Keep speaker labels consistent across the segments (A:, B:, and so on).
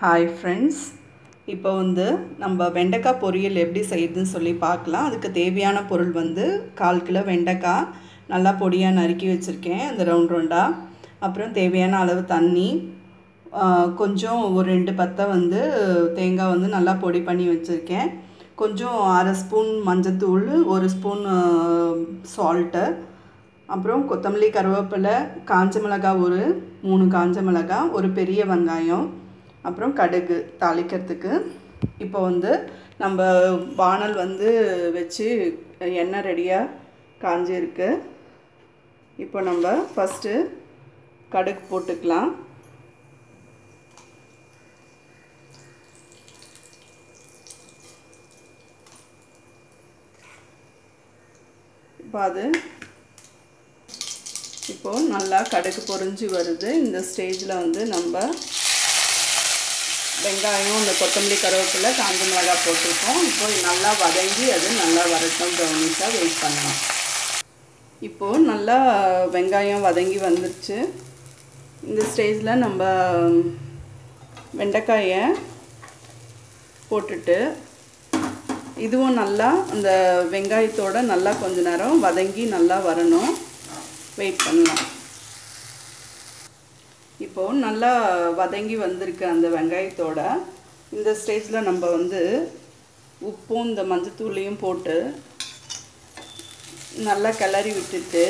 A: Hi friends, இப்போ வந்து நம்ம வெண்டைக்காய் பொரியல் எப்படி செய்யுதுன்னு சொல்லி பார்க்கலாம். அதுக்கு தேவையான பொருள் வந்து 1/4 கிலோ வெண்டைக்காய் நல்லா பொடியாக நறுக்கி வச்சுருக்கேன், அந்த ரவுண்டா. அப்புறம் தேவையான அளவு தண்ணி, கொஞ்சம் ஒரு 2 பத்தை வந்து தேங்காய் வந்து நல்லா பொடி பண்ணி வச்சுருக்கேன். கொஞ்சம் 1/2 ஸ்பூன் மஞ்சத்தூள், 1 ஸ்பூன் சால்ட்டு, அப்புறம் கொத்தமல்லி, கருவேப்பிலை, காஞ்ச மிளகாய் ஒரு 3 காஞ்ச மிளகாய், ஒரு பெரிய வெங்காயம், அப்புறம் கடுகு தாளிக்கிறதுக்கு. இப்போ வந்து நம்ம வானல் வந்து வச்சு எண்ணெய் ரெடியாக காஞ்சிருக்கு. இப்போ நம்ம ஃபஸ்ட்டு கடுகு போட்டுக்கலாம். இப்போ அது இப்போது நல்லா கடுகு பொரிஞ்சு வருது. இந்த ஸ்டேஜில் வந்து நம்ம வெங்காயம், இந்த கொத்தமல்லி, கருவேப்பிலை, காஞ்ச மிளகாய் போட்டிருக்கோம். இப்போ நல்லா வதங்கி அது நல்லா வரட்டும், ப்ரௌனிஷாக வெயிட் பண்ணலாம். இப்போது நல்லா வெங்காயம் வதங்கி வந்துடுச்சு. இந்த ஸ்டேஜில் நம்ம வெண்டைக்காயை போட்டுட்டு இதுவும் நல்லா அந்த வெங்காயத்தோடு நல்லா கொஞ்ச நேரம் வதங்கி நல்லா வரணும், வெயிட் பண்ணலாம். இப்போது நல்லா வதங்கி வந்திருக்கு அந்த வெங்காயத்தோட. இந்த ஸ்டேஜில் நம்ம வந்து உப்பும் இந்த மஞ்சத்தூளையும் போட்டு நல்லா கிளறி விட்டுட்டு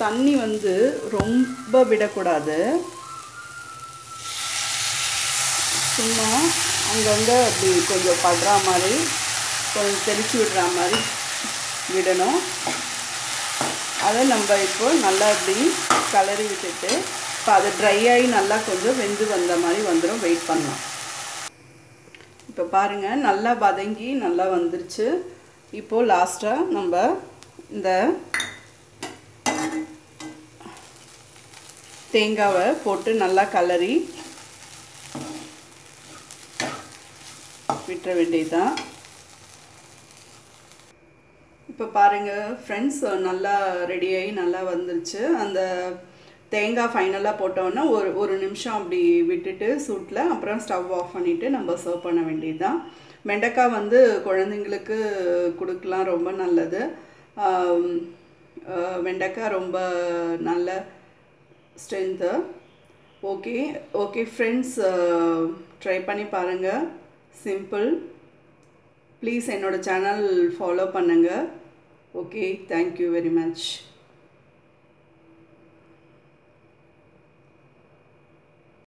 A: தண்ணி வந்து ரொம்ப விடக்கூடாது, சும்மா அங்கங்கே அப்படி கொஞ்சம் படுற மாதிரி கொஞ்சம் தெளித்து விடுற மாதிரி விடணும். அதை நம்ம இப்போ நல்லா இப்படி கிளறி விட்டுட்டு இப்போ அது ட்ரை ஆகி நல்லா கொஞ்சம் வெந்து வந்த மாதிரி வந்துடும், வெயிட் பண்ணலாம். இப்போ பாருங்கள் நல்லா வதங்கி நல்லா வந்துருச்சு. இப்போது லாஸ்ட்டாக நம்ம இந்த தேங்காவை போட்டு நல்லா கிளறி விட்டுற வேண்டியதுதான். இப்போ பாருங்கள் ஃப்ரெண்ட்ஸ், நல்லா ரெடியாகி நல்லா வந்துருச்சு. அந்த தேங்காய் ஃபைனலாக போட்டோன்னா ஒரு நிமிஷம் அப்படி விட்டுட்டு சூட்டில் அப்புறம் ஸ்டவ் ஆஃப் பண்ணிவிட்டு நம்ம சர்வ் பண்ண வேண்டியது தான். வெண்டைக்காய் வந்து குழந்தைங்களுக்கு கொடுக்கலாம், ரொம்ப நல்லது. வெண்டைக்காய் ரொம்ப நல்ல ஸ்ட்ரென்த்து. ஓகே ஃப்ரெண்ட்ஸ், ட்ரை பண்ணி பாருங்கள், சிம்பிள். ப்ளீஸ் என்னோட சேனல் ஃபாலோ பண்ணுங்கள். Okay, thank you very much.